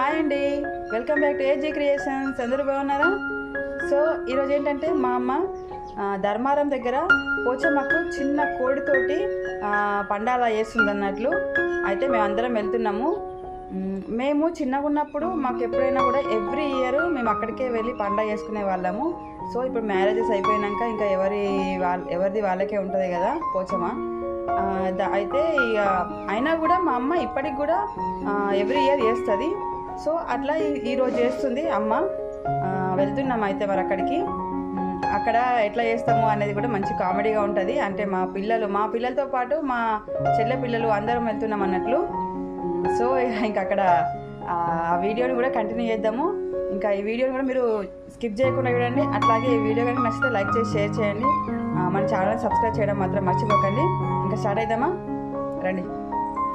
Hi అండి, welcome back to AG creations. అందరూ బాగున్నారా? సో ఈరోజు ఏంటంటే మా అమ్మ ధర్మారం దగ్గర పోచమ్మకు చిన్న కోడితోటి పండాల వేస్తుంది అన్నట్లు. అయితే మేమందరం వెళ్తున్నాము. మేము చిన్నగా ఉన్నప్పుడు మాకు ఎప్పుడైనా కూడా ఎవ్రీ ఇయర్ మేము అక్కడికే వెళ్ళి పండగ చేసుకునే వాళ్ళము. సో ఇప్పుడు మ్యారేజెస్ అయిపోయాక ఇంకా ఎవరిది వాళ్ళకే ఉంటుంది కదా పోచమ్మ. అయితే ఇక అయినా కూడా మా అమ్మ ఇప్పటికి కూడా ఎవ్రీ ఇయర్ చేస్తుంది. సో అట్లా ఈరోజు చేస్తుంది అమ్మ. వెళ్తున్నాం అయితే మరి అక్కడికి. అక్కడ ఎట్లా చేస్తాము అనేది కూడా మంచి కామెడీగా ఉంటుంది. అంటే మా పిల్లలతో పాటు మా చెల్లె పిల్లలు అందరం వెళ్తున్నాం అన్నట్లు. సో ఇంకా అక్కడ ఆ వీడియోని కూడా కంటిన్యూ చేద్దాము. ఇంకా ఈ వీడియోని కూడా మీరు స్కిప్ చేయకుండా చూడండి. అట్లాగే ఈ వీడియో కానీ నచ్చితే లైక్ చేసి షేర్ చేయండి. మన ఛానల్ సబ్స్క్రైబ్ చేయడం మాత్రం మర్చిపోకండి. ఇంకా స్టార్ట్ అయిద్దామా? రండి.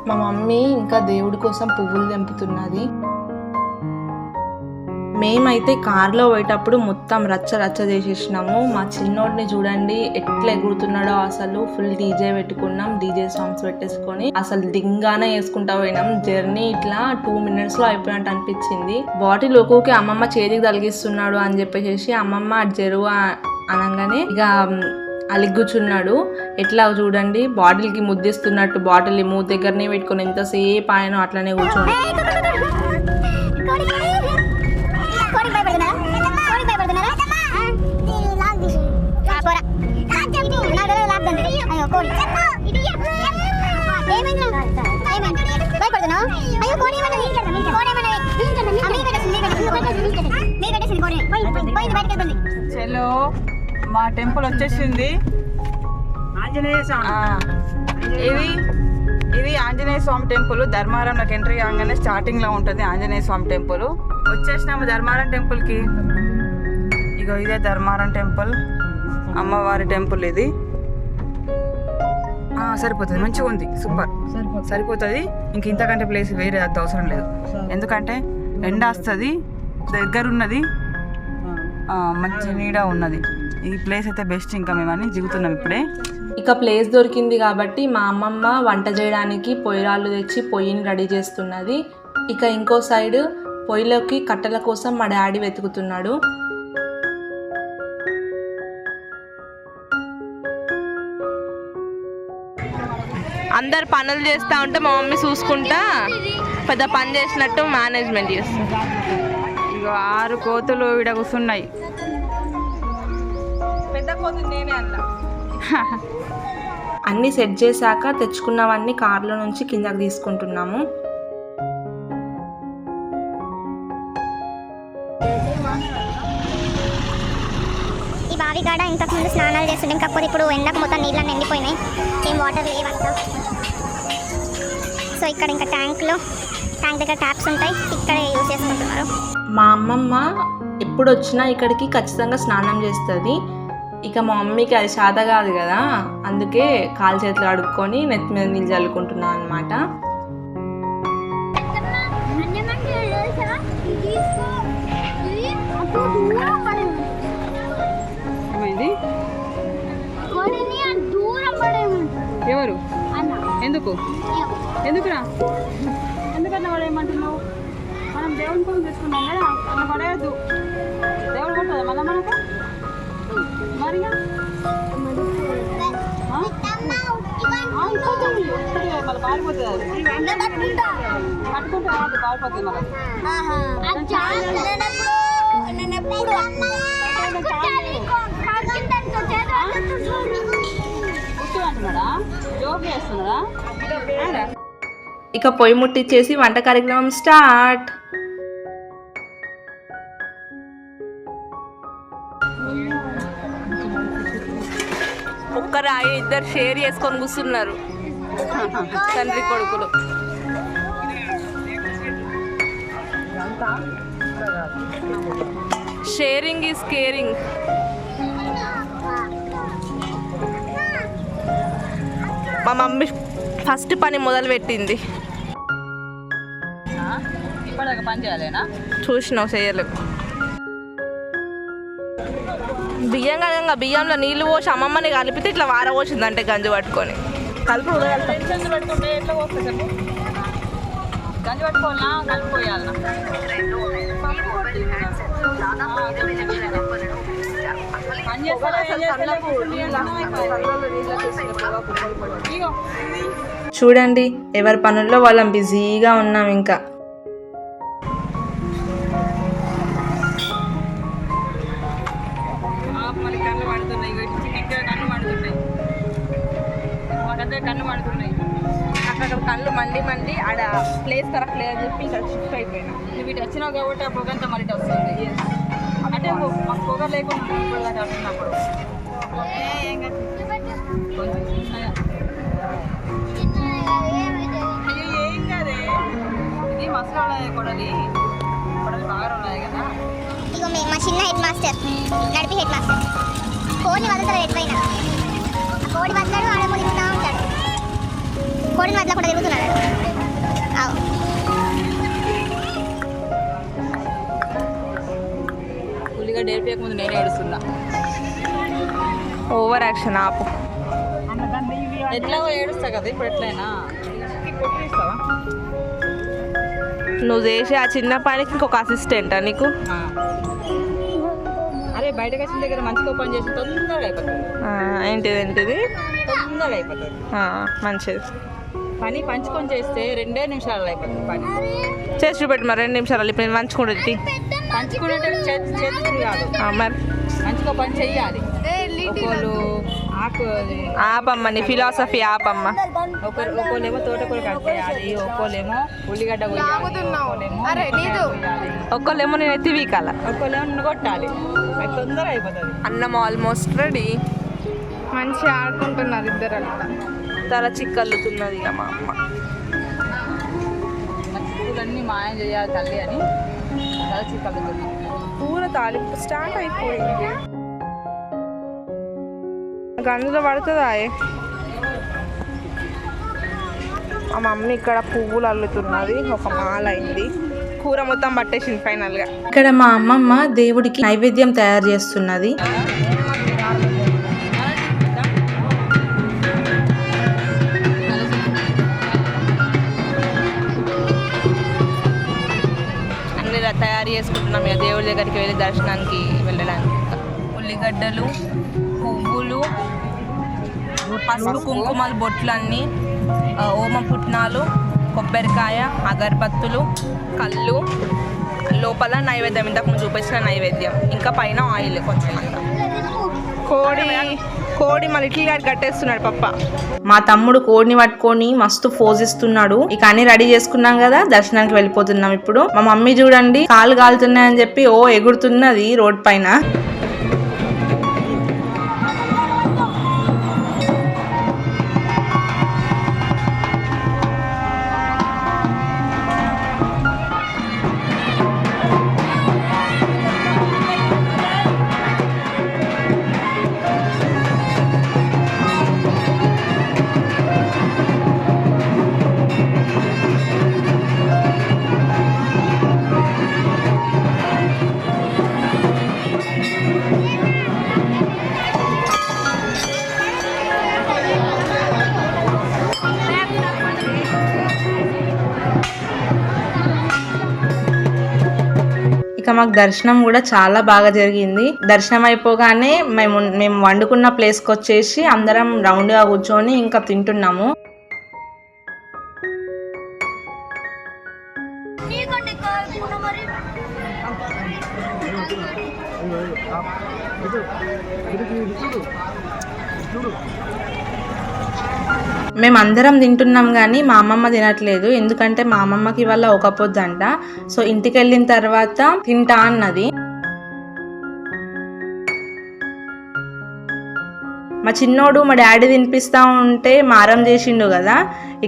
మా మమ్మీ ఇంకా దేవుడి కోసం పువ్వులు తెంపుతున్నది. మేమైతే కార్లో పోయేటప్పుడు మొత్తం రచ్చ చేసేసినాము. మా చిన్నోడిని చూడండి ఎట్లా ఎగురుతున్నాడో. అసలు ఫుల్ డీజే పెట్టుకున్నాం, డీజే సాంగ్స్ పెట్టేసుకొని అసలు దింగానే వేసుకుంటా పోయినాం. జర్నీ ఇట్లా 2 minutes లో అయిపోయినట్టు అనిపించింది. బాటిల్ ఒక్కొక్క అమ్మమ్మ చేతికి తలిగిస్తున్నాడు అని చెప్పేసి అమ్మమ్మ అటు జరువు అనగానే ఇక అలిగ్గుచున్నాడు. ఎట్లా చూడండి బాటిల్కి ముద్దిస్తున్నట్టు బాటిల్ మూత దగ్గరనే పెట్టుకొని ఎంతసేపు ఆయన అట్లనే కూర్చోండి. చలో మా టెంపుల్ వచ్చేసింది. ఇది ఆంజనేయ స్వామి టెంపుల్. ధర్మారంలోకి ఎంట్రీ కాగానే స్టార్టింగ్ లో ఉంటుంది ఆంజనేయ స్వామి టెంపుల్. వచ్చేసినాము ధర్మారం టెంపుల్ కి. ఇగో ఇదే ధర్మారం టెంపుల్, అమ్మవారి టెంపుల్ ఇది. సరిపోతుంది, మంచిగా ఉంది, సూపర్ సరిపోతుంది. ఇంక ఇంతకంటే ప్లేస్ వేరే అవసరం లేదు. ఎందుకంటే ఎండ వస్తుంది, దగ్గరున్నది, మంచి నీడ ఉన్నది. ఈ ప్లేస్ అయితే బెస్ట్. ఇంకా మేమని దిగుతున్నాం ఇప్పుడే. ఇక ప్లేస్ దొరికింది కాబట్టి మా అమ్మమ్మ వంట చేయడానికి పొయ్యిరాళ్ళు తెచ్చి పొయ్యిని రెడీ చేస్తున్నది. ఇక ఇంకో సైడ్ పొయ్యిలోకి కట్టెల కోసం మా డాడీ వెతుకుతున్నాడు. అందరు పనులు చేస్తూ ఉంటే మా మమ్మీ చూసుకుంటా పెద్ద పని చేసినట్టు మేనేజ్మెంట్ చేస్తుంది. ఇక 6 కోతులు ఈడ కూర్చున్నాయి. పెద్ద కోతులు నేనే అన్నా. అన్నీ సెట్ చేశాక తెచ్చుకున్నవన్నీ కార్లో నుంచి కిందకి తీసుకుంటున్నాము. ఈ బావి కాడ ఇంతకుముందు స్నానాలు చేస్తుండే, కాకపోతే ఇప్పుడు ఎండకు మొత్తం నీళ్ళని ఎండిపోయినాయి, ఏం వాటర్ లేవంట. సో ఇక్కడ ఇంకా ట్యాంక్ దగ్గర ట్యాప్స్ ఉంటాయి, ఇక్కడే యూజ్ చేసుకుంటున్నారు. మా అమ్మమ్మ ఎప్పుడు వచ్చినా ఇక్కడికి ఖచ్చితంగా స్నానం చేస్తుంది. ఇక మా మమ్మీకి అది శాత కాదు కదా, అందుకే కాలు చేతులు అడుక్కొని నెత్తి మీద నీళ్ళు చల్లుకుంటున్నాను అనమాట. ఎవరు? ఎందుకురా? ఎందుకన్నా వాడు ఏమంటున్నావు? మనం దేవుని కోసం తీసుకున్నాం కదా, అలా పడేయద్దు. దేవుడు కొట్టదా మళ్ళీ మనకు మరిగా పారిపోతుంది. పట్టుకుంటే పారిపోతుంది మళ్ళీ. ఇక పొయ్యి ముట్టించేసి వంట కార్యక్రమం స్టార్ట్. ఒక్క రాయి ఇద్దరు షేర్ చేసుకొని కూర్చున్నారు తండ్రి కొడుకులు. Sharing is caring. మా మమ్మీ ఫస్ట్ పని మొదలు పెట్టింది. చూసినావు చేయలేవు. బియ్యంలో నీళ్ళు పోసి అమ్మమ్మని కలిపితే ఇట్లా వార పోసిందంటే గంజు పట్టుకొని కలుపు. గంజి పట్టుకోవాలన్నా కలిపిపోయాలన్నా చూడండి ఎవరి పనుల్లో వాళ్ళం బిజీగా ఉన్నాం. ఇంకా మరి కళ్ళు మండుతున్నాయి, ఇక్కడ కళ్ళు మండుతున్నాయి, మాకంటే కళ్ళు మండుతున్నాయి. అక్కడ కళ్ళు మండి ఆడ ప్లేస్ కరెక్ట్ లేదని చెప్పి ఇక్కడ షిఫ్ట్ అయిపోయినా. నువ్వు ఇటు వచ్చినావు కాబట్టి ఆ పొగంతా మరి ఇటు వస్తుంది. అంటే మాకు పొగ లేకుండా ఇప్పుడు వస్తున్నప్పుడు అయ్యో ఏం కాదే, ఇది మసాలా కొడలి బాగా ఉన్నాయి కదా. ఇగో మా చిన్న హెడ్ మాస్టర్, నడిపి హెడ్ మాస్టర్ కోడిని వదులుతాడు హెడ్ పైన. ఆ కోడి వదలడు, ఆడేమో తిరుగుతూ ఉంటాడు. కోడిని వదలకుండా తిరుగుతున్నాడు. అవు ఉల్లిగడ్డ ఏడిపోయక ముందు నేను ఏడుస్తున్నా. ఓవర్ యాక్షన్ ఆపు. ఎట్లా ఏడుస్తా కదా ఇప్పుడు, ఎట్లయినా కొట్టిస్తావా? నువ్వు చేసే ఆ చిన్న పనికి ఇంకొక అసిస్టెంటా నీకు? అరే బయటకు వచ్చిన దగ్గర మంచిగా పని చేసి తొందరగా అయిపోతుంది. ఏంటిది తొందరగా అయిపోతుంది. మంచిది. పని పంచుకొని చేస్తే 2 నిమిషాలు అయిపోతుంది పని. చేసి చూపెట్టి మరి 2 నిమిషాలు ఇప్పుడు నేను మంచుకుంటుంది. పంచుకునేటప్పుడు చేతులు కాదు, మరి మంచిగా పని చెయ్యాలి. ఆకు ఆపమ్మ, నీ ఫిలాసఫీ ఆపమ్మ. ఒక్కోలేమో తోటకూర కట్టేయాలి, ఒక్కోలేమో ఉల్లిగడ్డ ఒక్కలేమో నేను ఎత్తి వీకాల, ఒక్కోలేమో నన్ను కొట్టాలి. అది తొందరగా అయిపోతుంది. అన్నం ఆల్మోస్ట్ రెడీ. మంచిగా ఆడుకుంటున్నారు ఇద్దరు. అట్లా తల చిక్కల్లుతున్నది ఇక మా అమ్మ. చిక్కులన్నీ మాయం చేయాలి తల్లి అని తల చిక్కలుతుంది. కూర తాలింపు స్టార్ట్ అయిపోయింది. అందులో పడుతుందా? మా మమ్మీ ఇక్కడ పువ్వులు అల్లుతున్నది, ఒక మాల అయింది. కూర మొత్తం పట్టేసింది ఫైనల్ గా. ఇక్కడ మా అమ్మమ్మ దేవుడికి నైవేద్యం తయారు చేస్తున్నది. అన్ని తయారు చేసుకుంటున్నాం ఇక దేవుడి దగ్గరికి వెళ్ళి దర్శనానికి వెళ్ళడానికి. ఉల్లిగడ్డలు, పువ్వులు, పసుపు కుంకుమలు, బొట్లన్నీ, ఓమ పుట్నాలు, కొబ్బరికాయ, అగరబత్తులు, కళ్ళు, లోపల నైవేద్యం, ఇంతకుముందు చూపించిన నైవేద్యం, ఇంకా పైన ఆయిల్ కొంచెం అంతా. కోడి మా లిటిల్ గాడి కట్టేస్తున్నాడు పప్ప. మా తమ్ముడు కోడిని పట్టుకొని మస్తు పోజిస్తున్నాడు. ఇక అన్ని రెడీ చేసుకున్నాం కదా, దర్శనానికి వెళ్ళిపోతున్నాం ఇప్పుడు. మా మమ్మీ చూడండి కాళ్ళు కాలుతున్నాయని చెప్పి ఓ ఎగురుతున్నది రోడ్ పైన. ఇక మాకు దర్శనం కూడా చాలా బాగా జరిగింది. దర్శనం అయిపోగానే మేము వండుకున్న ప్లేస్కి వచ్చేసి అందరం రౌండ్గా కూర్చొని ఇంకా తింటున్నాము. మేమందరం తింటున్నాం కానీ మా అమ్మమ్మ తినట్లేదు. ఎందుకంటే మా అమ్మమ్మకి ఇవాళ ఒక పొద్దంట. సో ఇంటికి వెళ్ళిన తర్వాత తింటా అన్నది. మా చిన్నోడు మా డాడీ తినిపిస్తా ఉంటే మారం చేసిండు కదా,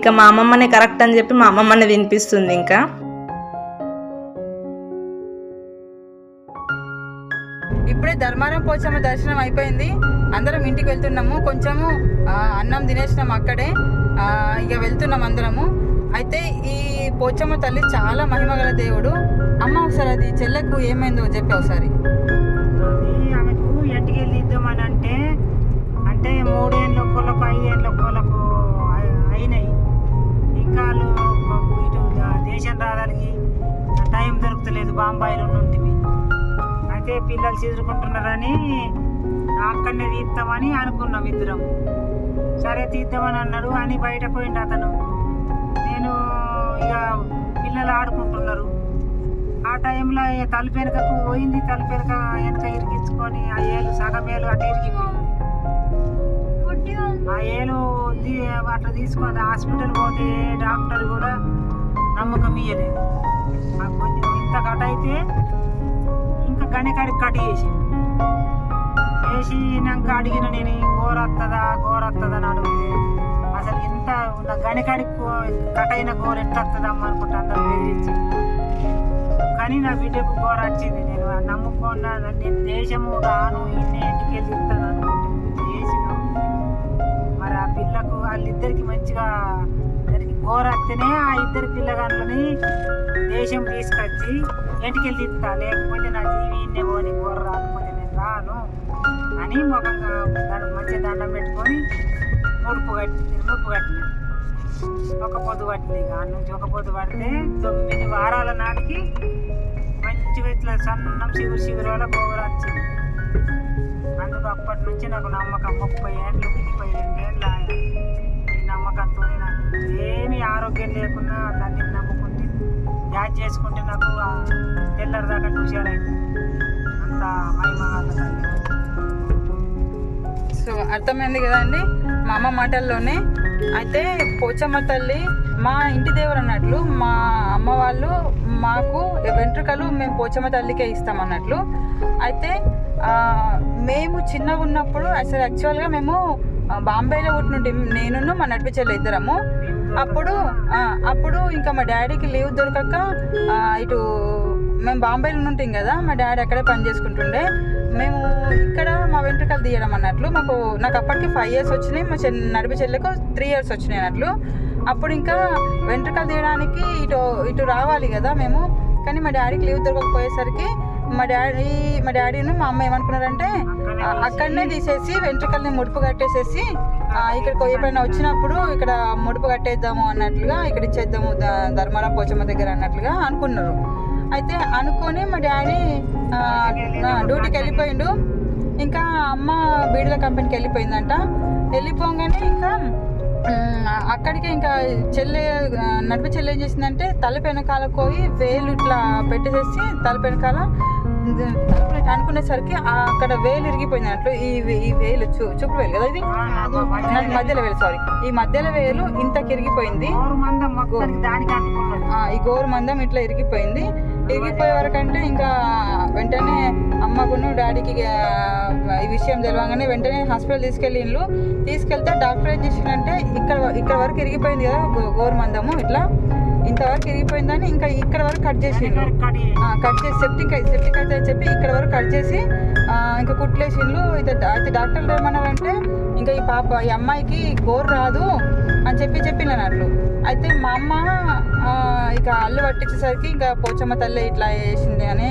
ఇక మా అమ్మమ్మనే కరెక్ట్ అని చెప్పి మా అమ్మమ్మనే తినిపిస్తుంది. ఇంకా ఇప్పుడే ధర్మారం పోచమ్మ దర్శనం అయిపోయింది, అందరం ఇంటికి వెళ్తున్నాము. కొంచెము అన్నం తినేసినాం అక్కడే, ఇక వెళ్తున్నాం అందరము. అయితే ఈ పోచమ్మ తల్లి చాలా మహిమగల దేవుడు. అమ్మ ఒకసారి అది చెల్లెకు ఏమైందో చెప్పి ఒకసారి. ఆమెకు ఎంటికి వెళ్ళి ఇద్దామని అంటే 3 ఏళ్ళ ఒక్కళ్ళకు 5 ఏళ్ళ ఒక్కళ్ళకు అయినాయి. ఇంకా ఇటు దేశ తలగి టైం దొరుకుతలేదు, బాంబాయిలో ఉంటుంది. అయితే పిల్లలు చదువుకుంటున్నారని అక్కడనే తీద్దామని అనుకున్నాం ఇద్దరం. సరే తీద్దామని అన్నాడు అని బయట పోయిండు అతను. నేను ఇక పిల్లలు ఆడుకుంటున్నారు. ఆ టైంలో తలుపు వెనకకు పోయింది. తలుపు వెనక ఇరిగించుకొని ఆ ఏలు సగం ఏలు అటు ఇరిగిపోయింది. ఆ ఏలు అట్లా తీసుకొని హాస్పిటల్ పోతే డాక్టర్ కూడా నమ్మకం ఇయ్యలేదు. కొంచెం ఇంత కట్ అయితే ఇంకా గణకాడికి కట్ చేసినాక అడిగిన నేను గోరత్తదా అని అడిగితే అసలు ఇంత గణకాడికి కట్ అయిన గోర ఎట్లా వస్తుందమ్మా అనుకుంటా అందరూ బెదిరించి. కానీ నా బిడ్డకు గోర వచ్చింది. నేను నమ్ముకున్నా, నేను దేశము రాను ఇన్ని ఇంటికి వెళ్ళి ఇస్తాను అనుకుంటే చేసిన మరి ఆ పిల్లకు వాళ్ళిద్దరికి మంచిగా దానికి గోర వస్తేనే ఆ ఇద్దరు పిల్లగాళ్ళని దేశం తీసుకొచ్చి ఇంటికి వెళ్ళి ఇస్తా, లేకపోతే నా జీవి ఇన్నే పోని గోర రాకపోతే నేను రాను అని ముఖంగా మంచిగా దండం పెట్టుకొని ముడుపు కట్టిన. ఒక పొద్దు పట్టింది. ఇక నుంచి ఒక పొద్దు పడితే 9 వారాల నాటికి మంచిగా ఇట్లా సన్నం చిగురు వల్ల గోగురు వచ్చింది. అందుకు అప్పటి నుంచి నాకు నమ్మకం 30 ఏళ్ళు 32 ఏళ్ళు ఈ నమ్మకంతో నాకు ఏమీ ఆరోగ్యం లేకున్నా తల్లిని నమ్ముకుంటే యాడ్ చేసుకుంటే నాకు తెల్లరి దాకా చూసేయాలైంది. అంత మహిమగల తల్లి. సో అర్థమైంది కదండి మా అమ్మ మాటల్లోనే. అయితే పోచమ్మ తల్లి మా ఇంటి దేవుడు అన్నట్లు, మా అమ్మ వాళ్ళు మాకు వెంట్రుకలు మేము పోచమ్మ తల్లికే ఇస్తామన్నట్లు. అయితే మేము చిన్నగా ఉన్నప్పుడు అసలు యాక్చువల్గా మేము బాంబేలో పుట్టినుంటే నేను మా నడిపించేళ్ళు ఇద్దరము. అప్పుడు ఇంకా మా డాడీకి లీవ్ దొరకక ఇటు మేము బాంబేలో ఉంటాం కదా, మా డాడీ అక్కడే పని చేసుకుంటుండే. మేము ఇక్కడ మా వెంట్రుకలు తీయడం అన్నట్లు. నాకు అప్పటికి 5 years వచ్చినాయి, మా నడిపి చెల్లెకు 3 years వచ్చినాయి అన్నట్లు. అప్పుడు ఇంకా వెంట్రుకలు తీయడానికి ఇటు రావాలి కదా మేము. కానీ మా డాడీకి లీవ్ దొరకకపోయేసరికి మా డాడీను మా అమ్మ ఏమనుకున్నారంటే అక్కడనే తీసేసి వెంట్రుకల్ని ముడుపు కట్టేసేసి ఇక్కడికి ఎప్పుడైనా వచ్చినప్పుడు ఇక్కడ ముడుపు కట్టేద్దాము అన్నట్లుగా, ఇక్కడ ఇచ్చేద్దాము ధర్మారం పోచమ్మ దగ్గర అన్నట్లుగా అనుకున్నారు. అయితే అనుకొని మా డాడీ డ్యూటీకి వెళ్ళిపోయిండు. ఇంకా అమ్మ బీడీల కంపెనీకి వెళ్ళిపోయిందంట. వెళ్ళిపోగానే ఇంకా అక్కడికి ఇంకా నడిపి చెల్లె ఏం చేసిందంటే తలుపు వెనకాల పోయి వేలు ఇట్లా పెట్టేసేసి తలుపు వెనకాల అనుకునేసరికి అక్కడ వేలు ఇరిగిపోయింది అన్నట్లు. ఈ వేలు చూపు వేలు కదా, ఇది మధ్యలో వేలు, సారీ, ఈ మధ్యలో వేలు ఇంతకి ఇరిగిపోయింది. ఈ గోరు మందం ఇట్లా ఇరిగిపోయింది. ఇరిగిపోయే వరకంటే ఇంకా వెంటనే అమ్మకును డాడీకి ఈ విషయం తెలియగానే వెంటనే హాస్పిటల్ తీసుకెళ్తే డాక్టర్ ఏం చేసిందంటే ఇక్కడ వరకు ఇరిగిపోయింది కదా గోరు మందము, ఇట్లా ఇంతవరకు ఇరిగిపోయిందని ఇంకా ఇక్కడ వరకు కట్ చేసి సెప్టిక్ అయితే చెప్పి ఇక్కడ వరకు కట్ చేసి ఇంకా కుట్లేసిండ్లు. అయితే డాక్టర్లు ఏమన్నారంటే ఇంకా ఈ అమ్మాయికి గోరు రాదు అని చెప్పినట్లు. అయితే మా అమ్మ ఇక అల్లు పట్టించేసరికి ఇంకా పోచమ్మ తల్లి ఇట్లా వేసింది అని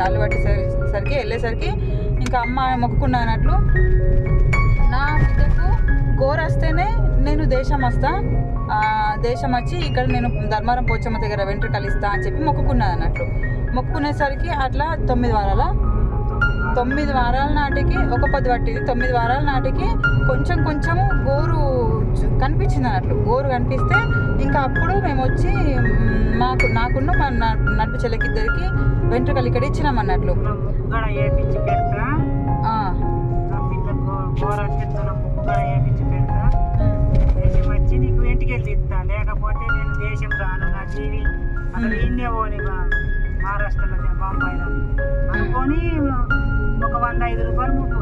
అల్లు పట్టేసరికి వెళ్ళేసరికి ఇంకా అమ్మ మొక్కుకున్నా అన్నట్లు. నా బిడ్డకు గోరు వస్తేనే నేను దేశం వచ్చి ఇక్కడ నేను ధర్మారం పోచమ్మ దగ్గర వెంట్రుకలు ఇస్తా అని చెప్పి మొక్కుకున్నాను అన్నట్లు. మొక్కుకునేసరికి అట్లా 9 వారాల నాటికి ఒక పొద్దు పట్టింది. 9 వారాల నాటికి కొంచెము గోరు కనిపించింది అన్నట్లు. గోరు కనిపిస్తే ఇంకా అప్పుడు మేము వచ్చి నాకున్న మా నడిపి చెల్లెకిద్దరికి వెంట్రుకలు ఇక్కడ ఇచ్చినాం అన్నట్లు. వచ్చి నీకు ఇంటికి వెళ్ళి ఇస్తా, లేకపోతే నేను దేశం రాను, నా జీవి అసలు ఇన్నే పోని మహారాష్ట్రలో బాంబాయిలో అనుకొని ఒక 105 రూపాయలు ముట్టు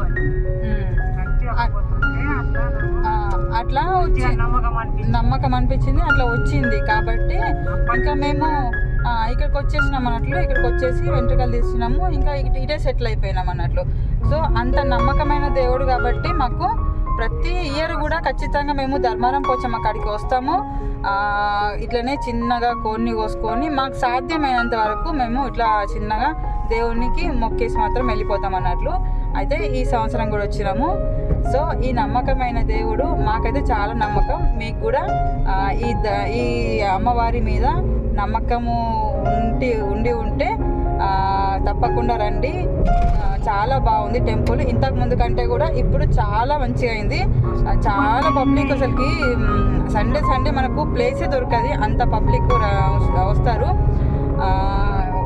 అట్లా నమ్మకం అనిపించింది. అట్లా వచ్చింది కాబట్టి ఇంకా మేము ఇక్కడికి వచ్చేసినాం అన్నట్లు. ఇక్కడికి వచ్చేసి వెంట్రుకలు తీస్తున్నాము, ఇంకా ఇటే సెటిల్ అయిపోయినాం అన్నట్లు. సో అంత నమ్మకమైన దేవుడు కాబట్టి మాకు ప్రతి ఇయర్ కూడా ఖచ్చితంగా మేము ధర్మారం పోచమ్మ కాడికి వస్తాము. ఇట్లనే చిన్నగా కోడిని కోసుకొని మాకు సాధ్యమైనంత వరకు మేము ఇట్లా చిన్నగా దేవునికి మొక్కేసి మాత్రం వెళ్ళిపోతాం అన్నట్లు. అయితే ఈ సంవత్సరం కూడా వచ్చినాము. సో ఈ నమ్మకమైన దేవుడు మాకైతే చాలా నమ్మకం. మీకు కూడా ఈ అమ్మవారి మీద నమ్మకము ఉండి ఉంటే తప్పకుండా రండి. చాలా బాగుంది టెంపుల్. ఇంతకు ముందు కంటే కూడా ఇప్పుడు చాలా మంచిగా అయింది. చాలా పబ్లిక్, అసలుకి సండే మనకు ప్లేసే దొరకదు, అంత పబ్లిక్ వస్తారు.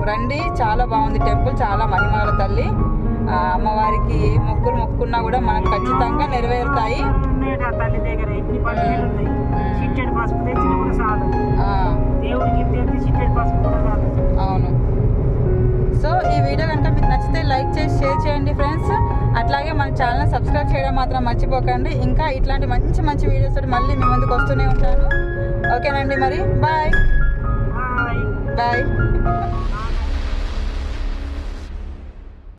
రండి, చాలా బాగుంది టెంపుల్, చాలా మహిమగల తల్లి. అమ్మవారికి మొక్కుకున్నా కూడా మనకు ఖచ్చితంగా నెరవేరుతాయి. తల్లి దగ్గర ఎన్ని పట్టులు ఉన్నాయి, చిట్టెడు పసుపు తెచ్చిన కూడా చాలు, దేవుడికి చిట్టెడు పసుపు కూడా చాలు. అవును. సో ఈ వీడియో కనుక మీకు నచ్చితే లైక్ చేసి షేర్ చేయండి ఫ్రెండ్స్. అట్లాగే మన ఛానల్ సబ్స్క్రైబ్ చేయడం మాత్రం మర్చిపోకండి. ఇంకా ఇట్లాంటి మంచి వీడియోస్ తోటి మళ్ళీ మీ ముందుకు వస్తూనే ఉంటాను. ఓకేనండి, మరి బాయ్.